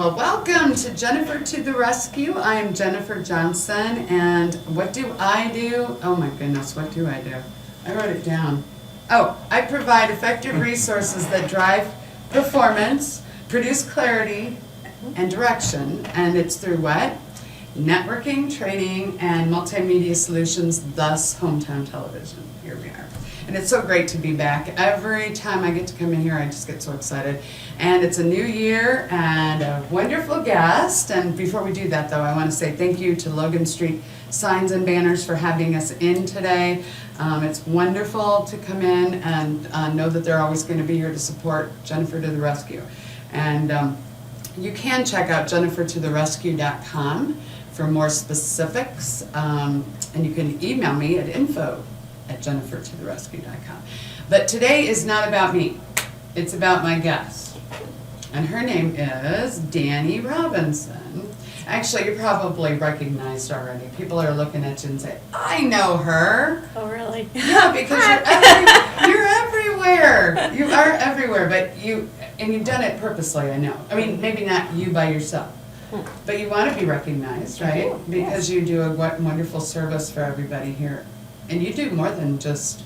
Well, welcome to Jennifer to the Rescue. I am Jennifer Johnson, and what do I do? Oh my goodness, what do I do? I wrote it down. Oh, I provide effective resources that drive performance, produce clarity and direction, and it's through what? Networking, training, and multimedia solutions, thus hometown television. Here we are. And it's so great to be back. Every time I get to come in here, I just get so excited. And it's a new year and a wonderful guest. And before we do that, though, I want to say thank you to Logan Street Signs and Banners for having us in today. It's wonderful to come in and know that they're always going to be here to support Jennifer to the Rescue. And you can check out jennifertotherescue.com for more specifics. And you can email me at info@jennifertotherescue.com. But today is not about me. It's about my guest. And her name is Dani Robinson. Actually, you probably recognized already. People are looking at you and say, I know her. Oh, really? Yeah, because you're everywhere. You are everywhere, but you've done it purposely, I know. I mean, maybe not you by yourself, but you want to be recognized, right? Because you do a wonderful service for everybody here. And you do more than just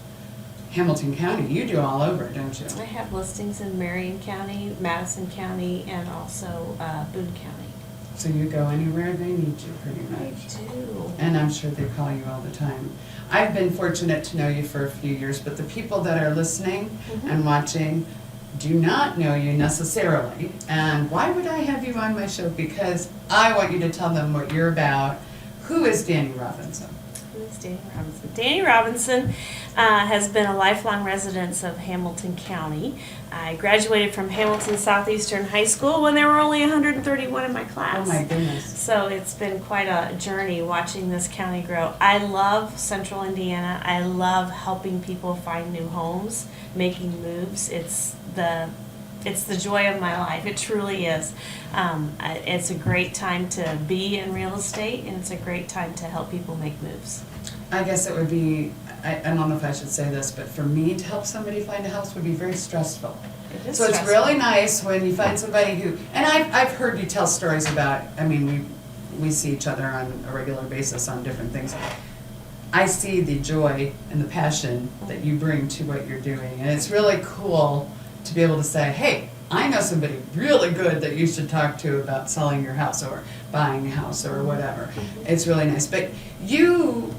Hamilton County. You do all over, don't you? I have listings in Marion County, Madison County, and also Boone County. So you go anywhere they need you, pretty much. I do. And I'm sure they call you all the time. I've been fortunate to know you for a few years, but the people that are listening and watching do not know you necessarily. And why would I have you on my show? Because I want you to tell them what you're about. Who is Dani Robinson? Who is Dani Robinson? Dani Robinson has been a lifelong resident of Hamilton County. I graduated from Hamilton Southeastern High School when there were only 131 in my class. Oh my goodness. So it's been quite a journey watching this county grow. I love Central Indiana. I love helping people find new homes, making moves. It's the joy of my life. It truly is. It's a great time to be in real estate, and it's a great time to help people make moves. I guess it would be, I don't know if I should say this, but for me to help somebody find a house would be very stressful. It is So it's stressful. really nice when you find somebody who, and I've heard you tell stories about, I mean, we see each other on a regular basis on different things. I see the joy and the passion that you bring to what you're doing, and it's really cool to be able to say, hey, I know somebody really good that you should talk to about selling your house or buying a house or whatever. It's really nice. But you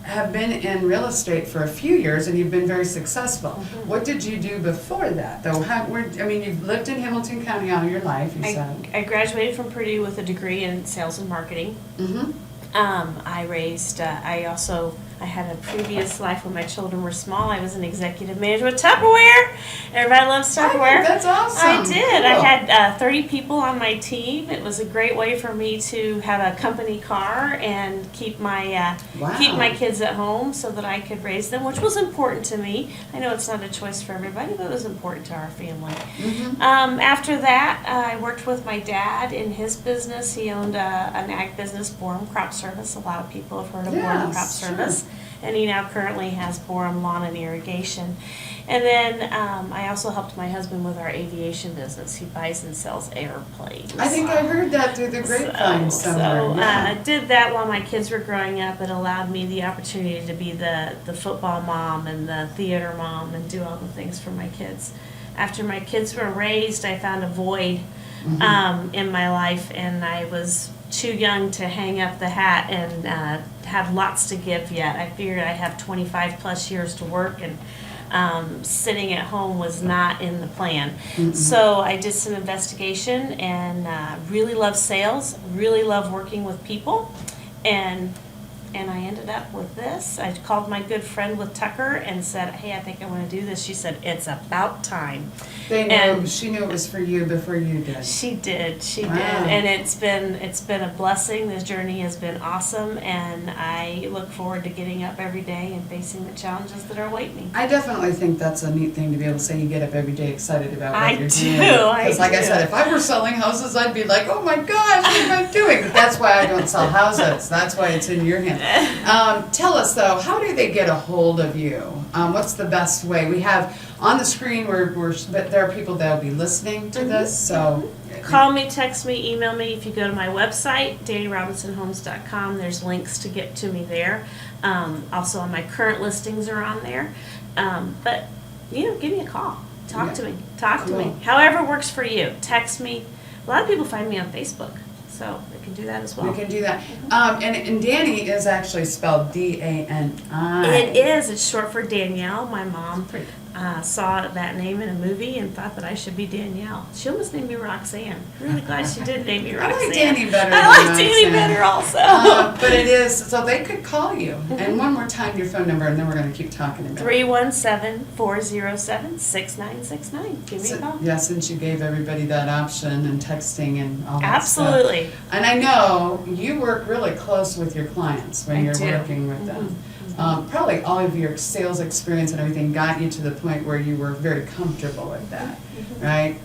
have been in real estate for a few years and you've been very successful. What did you do before that, though? I mean, you've lived in Hamilton County all your life, you said. I graduated from Purdue with a degree in sales and marketing. I had a previous life when my children were small. I was an executive manager with Tupperware. Everybody loves Tupperware. That's awesome. I did. Cool. I had 30 people on my team. It was a great way for me to have a company car and keep my kids at home so that I could raise them, which was important to me. I know it's not a choice for everybody, but it was important to our family. After that, I worked with my dad in his business. He owned an ag business, Borum Crop Service. A lot of people have heard of Borum Crop Service. And he now currently has Borum Lawn and Irrigation. And then I also helped my husband with our aviation business. He buys and sells airplanes. I think I heard that through the grapevine somewhere. I did that while my kids were growing up. It allowed me the opportunity to be the football mom and the theater mom and do all the things for my kids. After my kids were raised, I found a void in my life, and I was too young to hang up the hat and have lots to give yet. I figured I have 25 plus years to work, and sitting at home was not in the plan. So I did some investigation and really love sales, really love working with people, and I ended up with this. I called my good friend with Tucker and said, hey, I think I want to do this. She said, it's about time. She knew it was for you before you did. She did, and it's been a blessing. This journey has been awesome, and I look forward to getting up every day and facing the challenges that are awaiting me. I definitely think that's a neat thing to be able to say you get up every day excited about what you're doing. Because like I said, if I were selling houses, I'd be like, oh my gosh, what am I doing? But that's why I don't sell houses. That's why it's in your hands. Tell us, though, how do they get a hold of you? What's the best way? We have on the screen, but there are people that will be listening to this, so Call me, text me, email me. If you go to my website, DaniRobinsonHomes.com, there's links to get to me there. Also, on my current listings are on there. But, give me a call. Talk to me. Talk to me. However works for you. Text me. A lot of people find me on Facebook, so they can do that as well. We can do that. And Dani is actually spelled D-A-N-I. It is. It's short for Danielle. My mom saw that name in a movie and thought that I should be Danielle. She almost named me Roxanne. Really glad she did name me Roxanne. I like Dani better. I like Dani better also. But it is, so they could call you. And one more time, your phone number, and then we're going to keep talking about it. 317-407-6969. Give me a call. Yeah, since you gave everybody that option and texting and all that Absolutely. stuff. And I know you work really close with your clients when you're working with them. Probably all of your sales experience and everything got you to the point where you were very comfortable with that, right?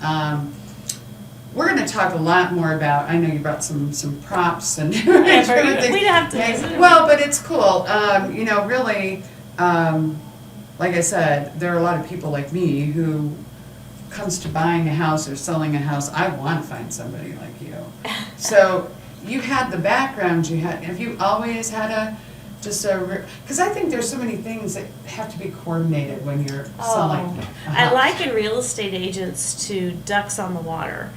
We're going to talk a lot more about, I know you brought some props and everything. We'd have to visit. Well, but it's cool. Really, like I said, there are a lot of people like me who comes to buying a house or selling a house. I want to find somebody like you. So you had the background you had. Have you always had because I think there's so many things that have to be coordinated when you're selling a house. I liken real estate agents to ducks on the water.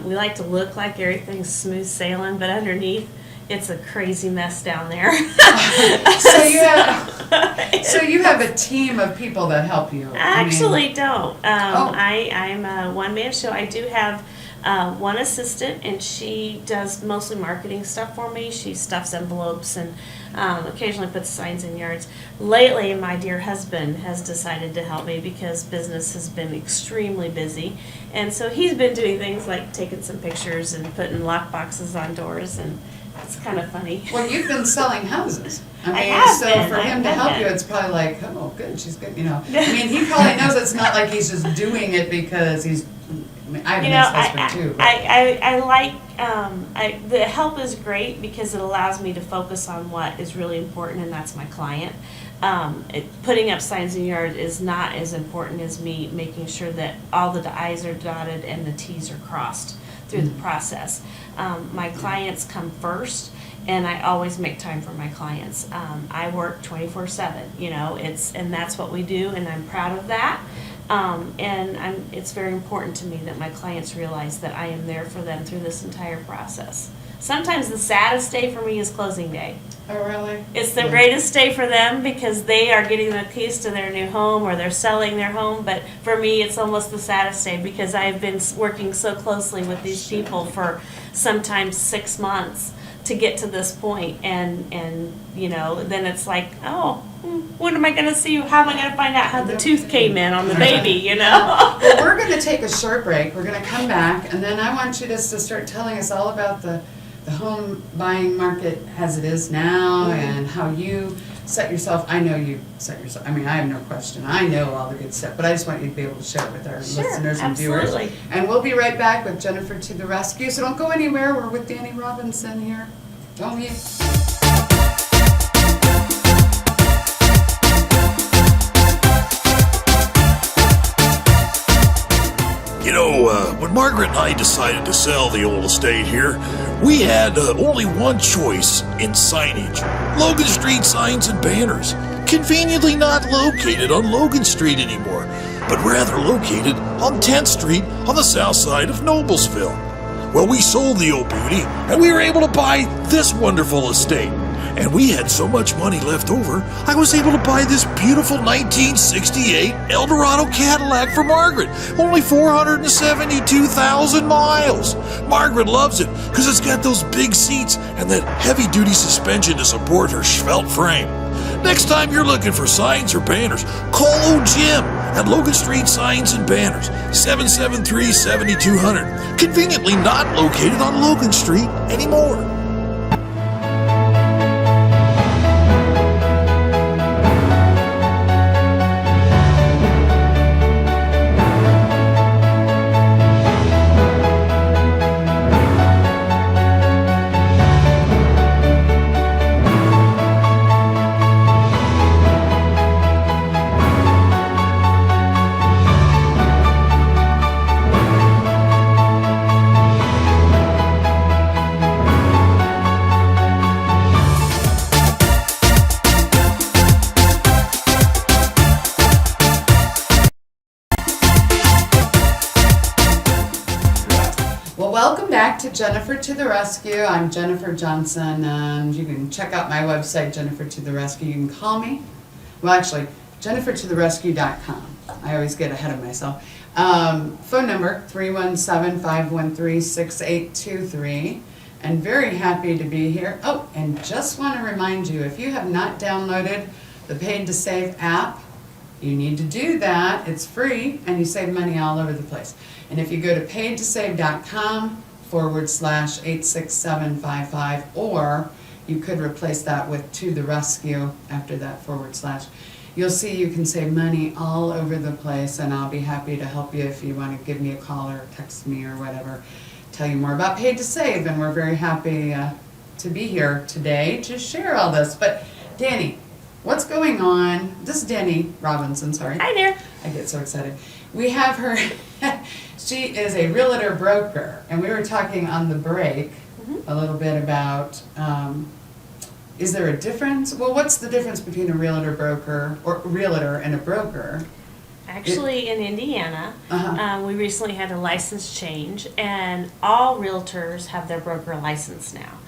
We like to look like everything's smooth sailing, but underneath, it's a crazy mess down there. So you have a team of people that help you. I actually don't. I'm a one-man show. I do have one assistant, and she does mostly marketing stuff for me. She stuffs envelopes and occasionally puts signs in yards. Lately, my dear husband has decided to help me because business has been extremely busy. And so he's been doing things like taking some pictures and putting lock boxes on doors, and it's kind of funny. Well, you've been selling houses. For him to help you, it's probably like, oh, good, she's good, he probably knows it's not like he's just doing it because he's, I have an ex-husband too. I like, the help is great because it allows me to focus on what is really important, and that's my client. Putting up signs in the yard is not as important as me making sure that all the I's are dotted and the T's are crossed through the process. My clients come first, and I always make time for my clients. I work 24/7, and that's what we do, and I'm proud of that. It's very important to me that my clients realize that I am there for them through this entire process. Sometimes the saddest day for me is closing day. Oh, really? It's the greatest day for them because they are getting the keys to their new home or they're selling their home. But for me, it's almost the saddest day because I've been working so closely with these people for sometimes 6 months to get to this point. And then it's like, when am I going to see you? How am I going to find out how the tooth came in on the baby, Well, we're going to take a short break. We're going to come back, and then I want you just to start telling us all about the home buying market as it is now and how you set yourself. I know you set yourself. I have no question. I know all the good stuff, but I just want you to be able to share it with our listeners and viewers. And we'll be right back with Jennifer to the rescue. So don't go anywhere. We're with Dani Robinson here. Don't you? When Margaret and I decided to sell the old estate here, we had only one choice in signage: Logan Street signs and banners. Conveniently not located on Logan Street anymore, but rather located on 10th Street on the south side of Noblesville. Well, we sold the old beauty, and we were able to buy this wonderful estate. And we had so much money left over, I was able to buy this beautiful 1968 Eldorado Cadillac for Margaret. Only 472,000 miles. Margaret loves it because it's got those big seats and that heavy-duty suspension to support her svelte frame. Next time you're looking for signs or banners, call old Jim at Logan Street Signs and Banners, 773-7200. Conveniently not located on Logan Street anymore. back to Jennifer to the Rescue. I'm Jennifer Johnson, and you can check out my website, Jennifer to the Rescue. You can call me. Well, actually, jennifertotherescue.com. I always get ahead of myself. Phone number, 317-513-6823. And very happy to be here. Oh, and just want to remind you, if you have not downloaded the Paid to Save app, you need to do that. It's free, and you save money all over the place. And if you go to paidtosave.com/86755, or you could replace that with To the Rescue after that /, you'll see you can save money all over the place, and I'll be happy to help you if you want to give me a call or text me or whatever. Tell you more about Paid to Save, and we're very happy to be here today to share all this. But Dani, what's going on? This is Dani Robinson, sorry. Hi there. I get so excited. We have her, she is a realtor broker, and we were talking on the break a little bit about, is there a difference? Well, what's the difference between a realtor broker, or realtor and a broker? Actually, in Indiana, Uh-huh. we recently had a license change, and all realtors have their broker license now.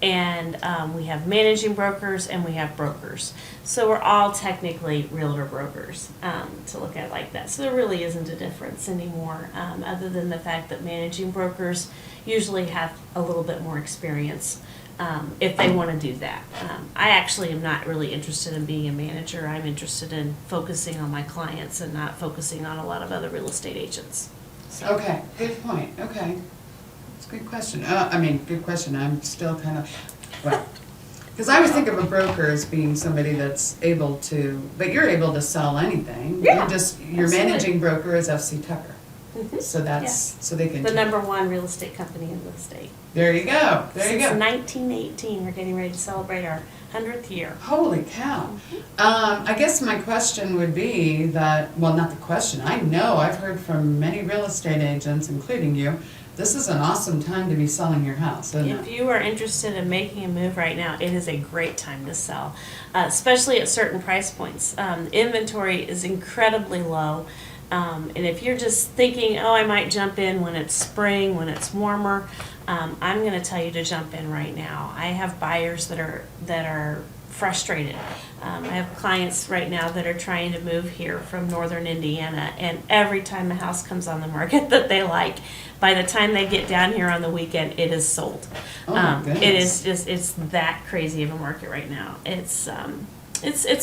And we have managing brokers and we have brokers. So we're all technically realtor brokers, to look at it like that. So there really isn't a difference anymore, other than the fact that managing brokers usually have a little bit more experience if they want to do that. I actually am not really interested in being a manager. I'm interested in focusing on my clients and not focusing on a lot of other real estate agents. So. Okay, good point, okay. It's a good question. Good question. I'm still kind of, well, because I always think of a broker as being somebody that's able to, but you're able to sell anything. Yeah, Your absolutely. managing broker is FC Tucker. Mhm. So that's, so they can. The #1 real estate company in the state. There you go, there you Since go. 1918, we're getting ready to celebrate our 100th year. Holy cow. I guess my question would be that, well, not the question, I know, I've heard from many real estate agents, including you, this is an awesome time to be selling your house, isn't If it? you are interested in making a move right now, it is a great time to sell, especially at certain price points. Inventory is incredibly low. And if you're just thinking, oh, I might jump in when it's spring, when it's warmer, I'm going to tell you to jump in right now. I have buyers that are frustrated. I have clients right now that are trying to move here from northern Indiana, and every time a house comes on the market that they like, by the time they get down here on the weekend, it is sold. Oh my goodness. It is just, it's that crazy of a market right now. It's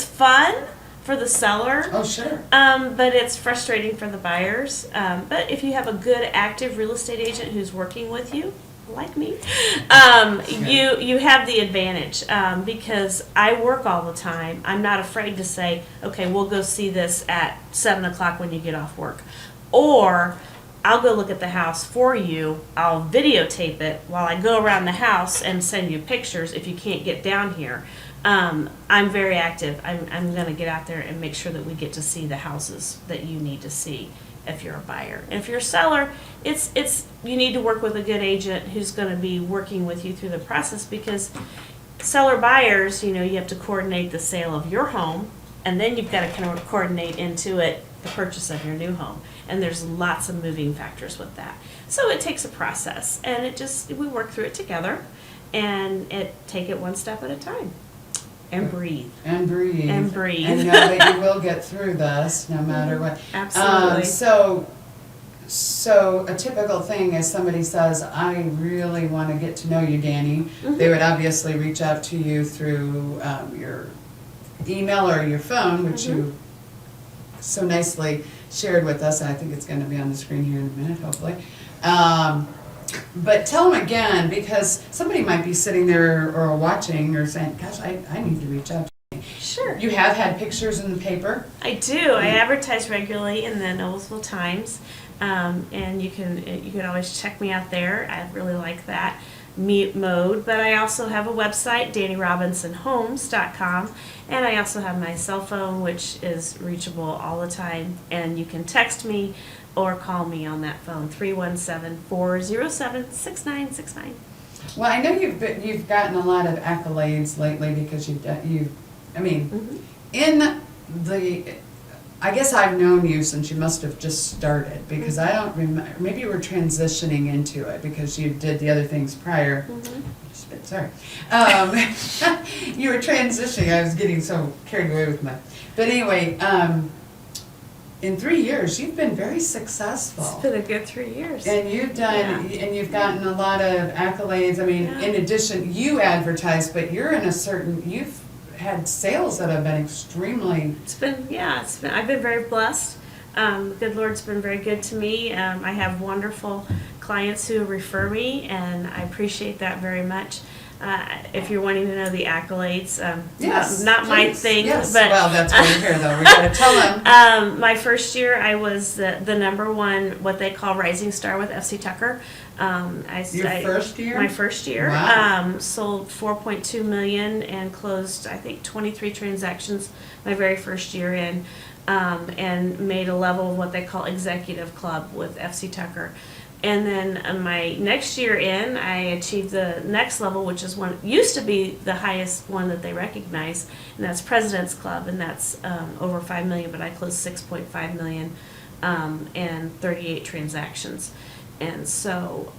fun for the seller. Oh, sure. But it's frustrating for the buyers. But if you have a good active real estate agent who's working with you, like me, you have the advantage, because I work all the time. I'm not afraid to say, okay, we'll go see this at 7 o'clock when you get off work. Or I'll go look at the house for you. I'll videotape it while I go around the house and send you pictures if you can't get down here. I'm very active. I'm going to get out there and make sure that we get to see the houses that you need to see if you're a buyer. And if you're a seller, it's you need to work with a good agent who's going to be working with you through the process, because seller buyers, you have to coordinate the sale of your home, and then you've got to kind of coordinate into it the purchase of your new home. And there's lots of moving factors with that. So it takes a process, and we work through it together, and take it one step at a time. And breathe. And breathe. And breathe. And know that you will get through this, no matter what. Absolutely. So a typical thing is somebody says, I really want to get to know you, Dani. They would obviously reach out to you through your email or your phone, which you so nicely shared with us. I think it's going to be on the screen here in a minute, hopefully. But tell them again, because somebody might be sitting there or watching or saying, gosh, I need to reach out to you. Sure. You have had pictures in the paper? I do. I advertise regularly in the Noblesville Times, and you can always check me out there. I really like that mode. But I also have a website, DaniRobinsonHomes.com, and I also have my cell phone, which is reachable all the time. And you can text me or call me on that phone, 317-407-6969. Well, I know you've gotten a lot of accolades lately because in the I guess I've known you since you must have just started, because I don't remember, maybe you were transitioning into it because you did the other things prior. Sorry. You were transitioning, I was getting so carried away with but anyway, in 3 years, you've been very successful. It's been a good 3 years. And you've done, and you've gotten a lot of accolades. I mean, in addition, you advertise, but you're in a certain, you've had sales that have been extremely. I've been very blessed. The good Lord's been very good to me. I have wonderful clients who refer me, and I appreciate that very much. If you're wanting to know the accolades, Yes, not my please. thing, Yes. but Well, that's why you're here, though. We gotta tell them. my first year, I was the number one, what they call rising star with FC Tucker. First year? My first year. Wow. Sold 4.2 million and closed, I think, 23 transactions my very first year in, and made a level of what they call executive club with FC Tucker. And then my next year in, I achieved the next level, which is one used to be the highest one that they recognize, and that's President's Club, and that's over 5 million, but I closed 6.5 million and 38 transactions. And so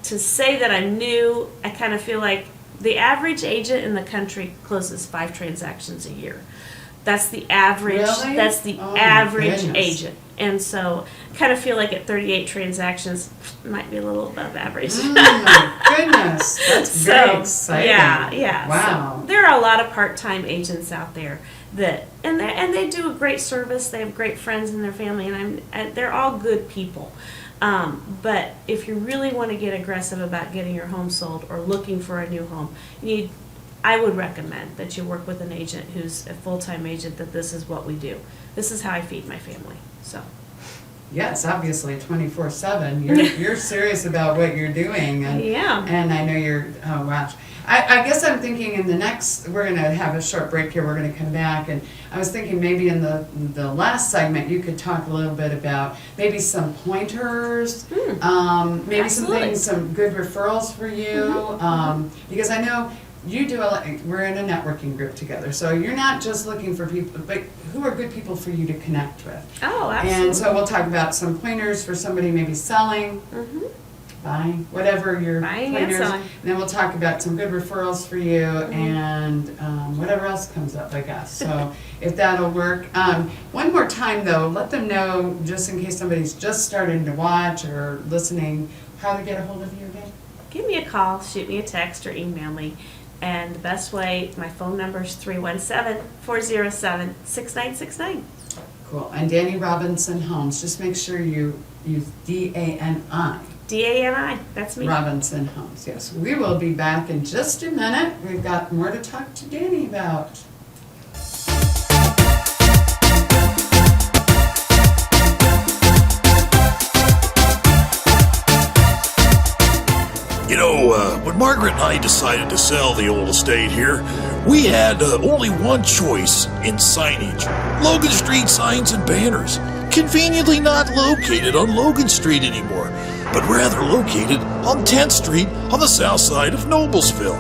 to say that I'm new, I kind of feel like the average agent in the country closes 5 transactions a year. That's the average. Really? That's the Oh, my average goodness. agent. And so I kind of feel like at 38 transactions, might be a little above average. Oh my goodness, that's very exciting. Yeah. Wow. So there are a lot of part-time agents out there that, and they do a great service. They have great friends in their family, and they're all good people. But if you really want to get aggressive about getting your home sold or looking for a new home, I would recommend that you work with an agent who's a full-time agent, that this is what we do. This is how I feed my family. So. Yes, obviously, 24/7. You're serious about what you're doing, and Yeah. and I know you're. Oh wow. I guess I'm thinking in the next, we're going to have a short break here. We're going to come back, and I was thinking maybe in the last segment you could talk a little bit about maybe some pointers, maybe Absolutely. some things, some good referrals for you, because I know. You do we're in a networking group together, so you're not just looking for people, but who are good people for you to connect with. Oh, absolutely. And so we'll talk about some pointers for somebody maybe selling, buying, whatever your Buying and pointers. selling. And then we'll talk about some good referrals for you and whatever else comes up, I guess. So if that'll work. One more time though, let them know, just in case somebody's just starting to watch or listening, how to get a hold of you again. Give me a call, shoot me a text, or email me. And the best way, my phone number is 317-407-6969. Cool. And Dani Robinson Homes, just make sure you use DANI. DANI, that's me. Robinson Homes, yes. We will be back in just a minute. We've got more to talk to Dani about. You know, when Margaret and I decided to sell the old estate here, we had only one choice in signage. Logan Street signs and banners. Conveniently not located on Logan Street anymore, but rather located on 10th Street on the south side of Noblesville.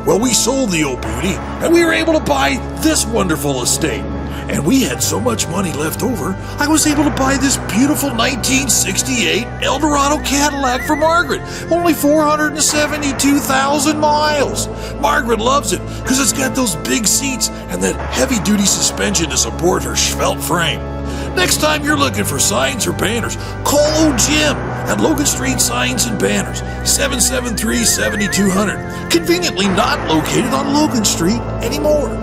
Well, we sold the old beauty, and we were able to buy this wonderful estate. And we had so much money left over, I was able to buy this beautiful 1968 Eldorado Cadillac for Margaret. Only 472,000 miles. Margaret loves it because it's got those big seats and that heavy-duty suspension to support her svelte frame. Next time you're looking for signs or banners, call old Jim at Logan Street Signs and Banners, 773-7200. Conveniently not located on Logan Street anymore.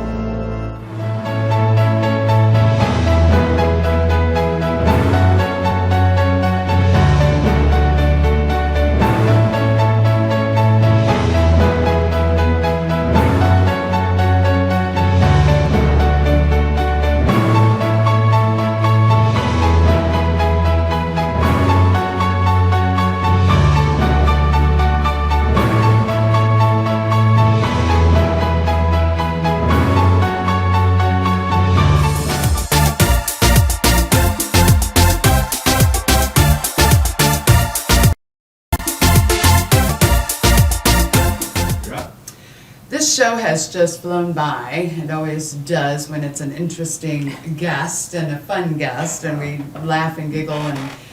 This show has just flown by. It always does when it's an interesting guest and a fun guest, and we laugh and giggle.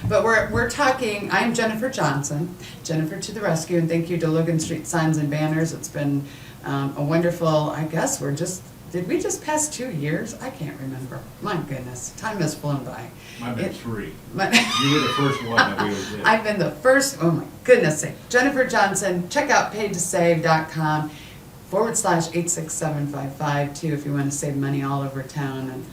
But we're talking. I'm Jennifer Johnson, Jennifer to the rescue, and thank you to Logan Street Signs and Banners. It's been a wonderful. I guess did we just pass 2 years? I can't remember. My goodness, time has flown by. I've been 3. You were the first one that we did. I've been the first. Oh my goodness sake. Jennifer Johnson. Check out paid2save.com/86755 too if you want to save money all over town. And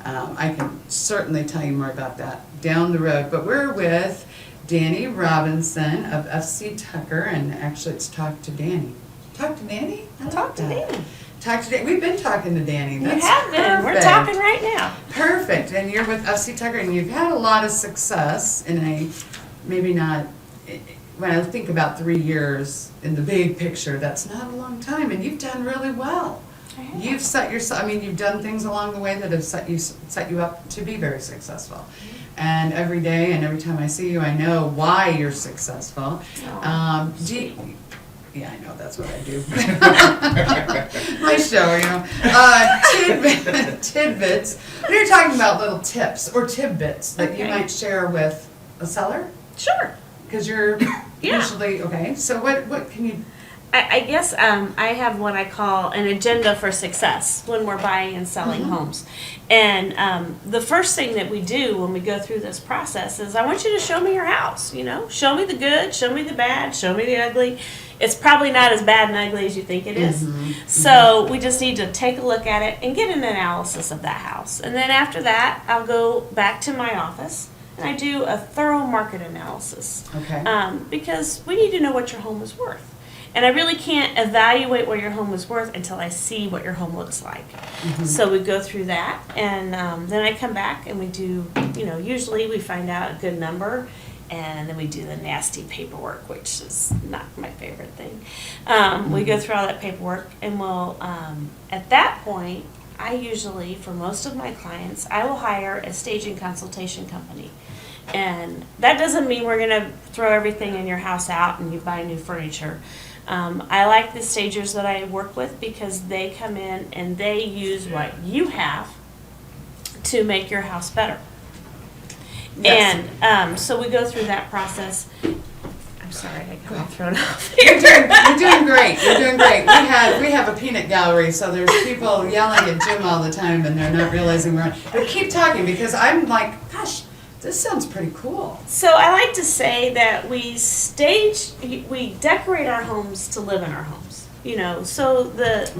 I can certainly tell you more about that down the road. But we're with Dani Robinson of FC Tucker, and actually it's Talk to Dani. Talk to Dani? Talk to Dani. Talk to Dani. We've been talking to Dani. You have been. We're talking right now. Perfect. And you're with FC Tucker, and you've had a lot of success in maybe not, when I think about 3 years in the big picture, that's not a long time, and you've done really well. You've set yourself, you've done things along the way that have set you up to be very successful. And every day and every time I see you, I know why you're successful. Yeah, I know, that's what I do. My show, tidbits. We're talking about little tips or tidbits that you might share with a seller? Sure. Because you're usually, okay, so what can you? I guess I have what I call an agenda for success when we're buying and selling homes. And the first thing that we do when we go through this process is I want you to show me your house, show me the good, show me the bad, show me the ugly. It's probably not as bad and ugly as you think it is. So we just need to take a look at it and get an analysis of that house. And then after that, I'll go back to my office and I do a thorough market analysis. Okay. Because we need to know what your home is worth. And I really can't evaluate what your home is worth until I see what your home looks like. So we go through that, and then I come back and we do, usually we find out a good number, and then we do the nasty paperwork, which is not my favorite thing. We go through all that paperwork, and we'll, at that point, I usually, for most of my clients, I will hire a staging consultation company. And that doesn't mean we're going to throw everything in your house out and you buy new furniture. I like the stagers that I work with because they come in and they use what you have to make your house better. Yes. And so we go through that process. I'm sorry, I got thrown off. You're doing great. You're doing great. We have a peanut gallery, so there's people yelling at Jim all the time, and they're not realizing we're on. But keep talking because I'm like, gosh, this sounds pretty cool. So I like to say that we decorate our homes to live in our homes. So the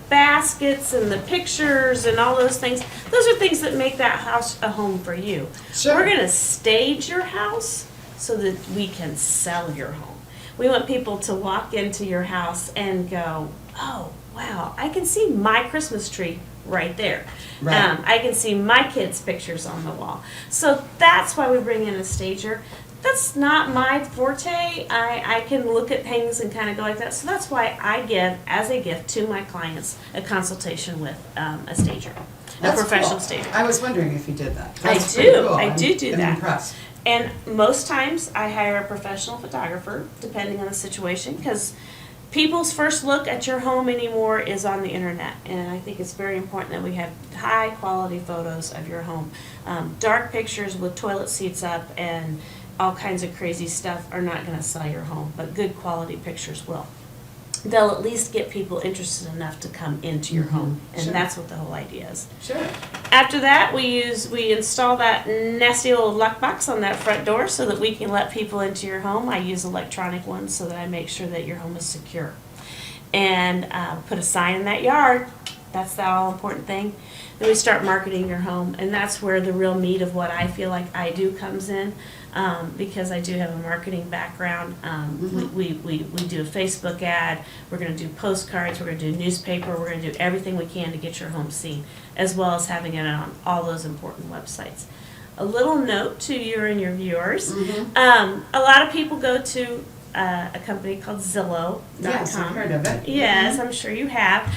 baskets and the pictures and all those things, those are things that make that house a home for you. Sure. We're going to stage your house so that we can sell your home. We want people to walk into your house and go, oh, wow, I can see my Christmas tree right there. Right. I can see my kids' pictures on the wall. So that's why we bring in a stager. That's not my forte. I can look at things and kind of go like that. So that's why I give, as a gift to my clients, a consultation with a stager, a professional stager. I was wondering if you did that. I That's pretty do. cool. I do I'm that. impressed. And most times I hire a professional photographer, depending on the situation, because people's first look at your home anymore is on the internet. And I think it's very important that we have high quality photos of your home. Dark pictures with toilet seats up and all kinds of crazy stuff are not going to sell your home, but good quality pictures will. They'll at least get people interested enough to come into your home, and Sure. that's what the whole idea is. Sure. After that, we install that nasty old lock box on that front door so that we can let people into your home. I use electronic ones so that I make sure that your home is secure. And put a sign in that yard. That's the all important thing. Then we start marketing your home, and that's where the real meat of what I feel like I do comes in. Because I do have a marketing background. We do a Facebook ad, we're going to do postcards, we're going to do newspaper, we're going to do everything we can to get your home seen, as well as having it on all those important websites. A little note to you and your viewers, a lot of people go to a company called Zillow.com. Yes, I've heard of it. Yes, I'm sure you have.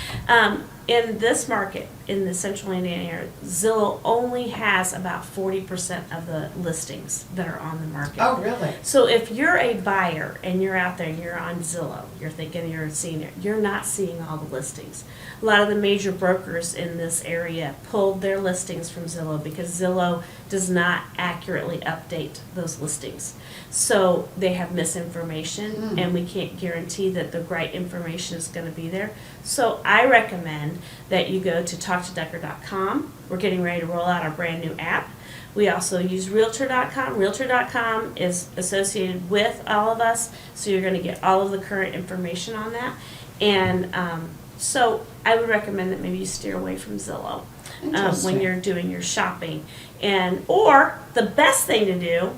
in this market, in the central Indiana area, Zillow only has about 40% of the listings that are on the market. Oh, really? So if you're a buyer and you're out there and you're on Zillow, you're thinking you're seeing it, you're not seeing all the listings. A lot of the major brokers in this area pulled their listings from Zillow because Zillow does not accurately update those listings. So they have misinformation and we can't guarantee that the right information is going to be there. So I recommend that you go to talktodecker.com. We're getting ready to roll out our brand new app. We also use Realtor.com. Realtor.com is associated with all of us, so you're going to get all of the current information on that. And so I would recommend that maybe you steer away from Zillow when Interesting. you're doing your shopping. Or the best thing to do,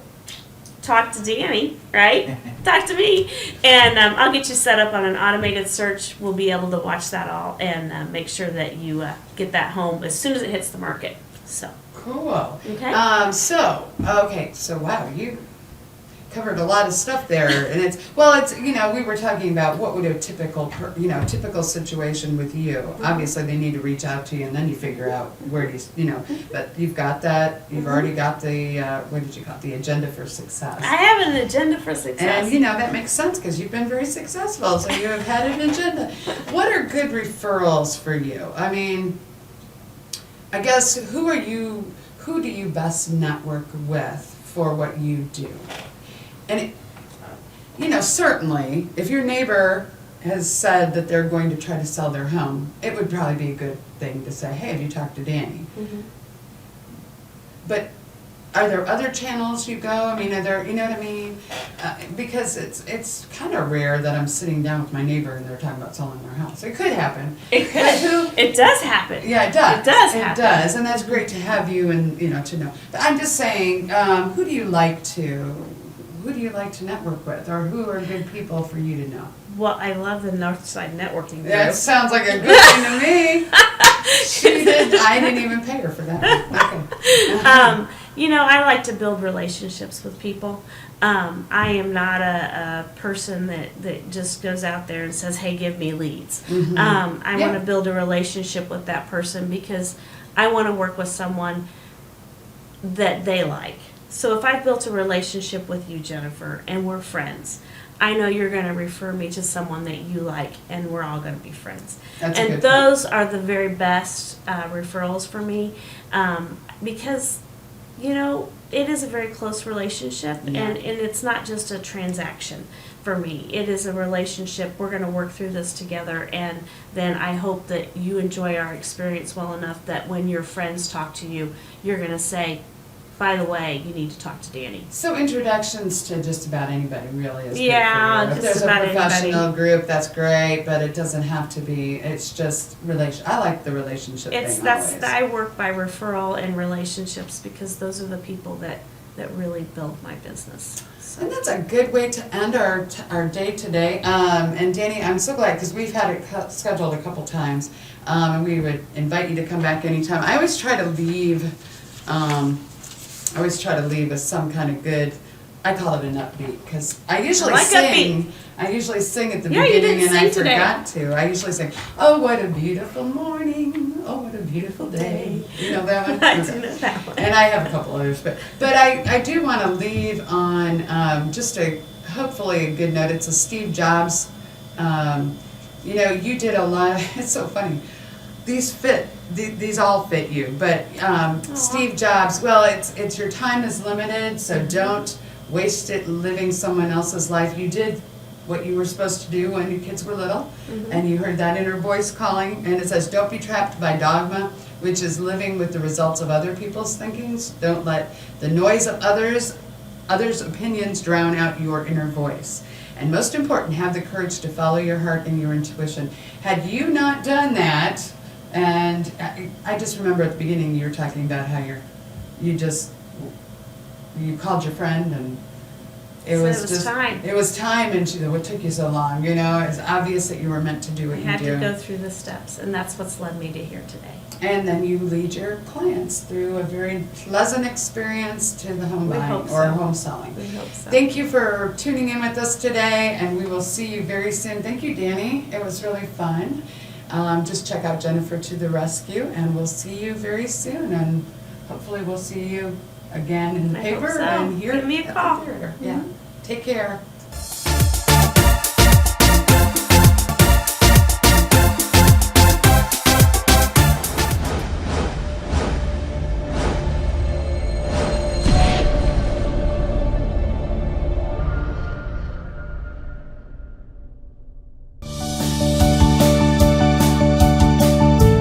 talk to Dani, right? Talk to me, and I'll get you set up on an automated search. We'll be able to watch that all and make sure that you get that home as soon as it hits the market. So. Cool. Okay. So wow, you covered a lot of stuff there, and it's we were talking about what would a typical situation with you. Obviously, they need to reach out to you, and then you figure out where But you've got that. You've already got the what did you call it? The agenda for success. I have an agenda for success. And that makes sense because you've been very successful, so you have had an agenda. What are good referrals for you? I mean, I guess who do you best network with for what you do? And certainly, if your neighbor has said that they're going to try to sell their home, it would probably be a good thing to say, hey, have you talked to Dani? Mm-hmm. But are there other channels you go? I mean, are there, you know what I mean? Because it's kind of rare that I'm sitting down with my neighbor and they're talking about selling their house. It could happen. It But could. It does happen. Yeah, it does. It does It happen. does, and that's great to have you and to know. But I'm just saying, who do you like to network with, or who are good people for you to know? Well, I love the Northside Networking Group. That sounds like a good thing to me. I didn't even pay her for that. Okay. I like to build relationships with people. I am not a person that just goes out there and says, hey, give me leads. Mhm. I want to build a relationship with that person because I want to work with someone that they like. So if I've built a relationship with you, Jennifer, and we're friends, I know you're going to refer me to someone that you like, and we're all going to be friends. That's a And good those are the very best referrals for me because, it is a very close relationship, Yeah. and it's not just a transaction for me. It is a relationship. We're going to work through this together, and then I hope that you enjoy our experience well enough that when your friends talk to you, you're going to say, by the way, you need to talk to Dani. So introductions to just about anybody really is Yeah, good for you. If just there's about a professional anybody. group, that's great, but it doesn't have to be. It's just I like the relationship thing always. I work by referral and relationships because those are the people that really build my business. So. And that's a good way to end our day today. And Dani, I'm so glad because we've had it scheduled a couple times, and we would invite you to come back anytime. I always try to leave. With some kind of good, I call it an upbeat, because I usually like sing. I usually sing at the Yeah, you beginning, did and I sing today. forgot to. I usually sing, oh, what a beautiful morning, oh, what a beautiful day. You know that one? I do know that one. And I have a couple others, but I do want to leave on just hopefully a good note. It's a Steve Jobs. You did a lot. It's so funny. These all fit you, but Steve Jobs. Well, it's your time is limited, so don't waste it living someone else's life. You did what you were supposed to do when your kids were little, and you heard that inner voice calling, and it says, don't be trapped by dogma, which is living with the results of other people's thinkings. Don't let the noise of others' opinions drown out your inner voice. And most important, have the courage to follow your heart and your intuition. Had you not done that, and I just remember at the beginning you were talking about how you called your friend and it was time. It was time, and she said, what took you so long? It's obvious that you were meant to do what I you had do. to go through the steps, and that's what's led me to here today. And then you lead your clients through a very pleasant experience to the home We buying hope or so. home selling. We hope so. Thank you for tuning in with us today, and we will see you very soon. Thank you, Dani. It was really fun. just check out Jennifer to the Rescue, and we'll see you very soon, and hopefully we'll see you again in the I hope paper so. and here Give me a at the call. theater. Yeah, take care.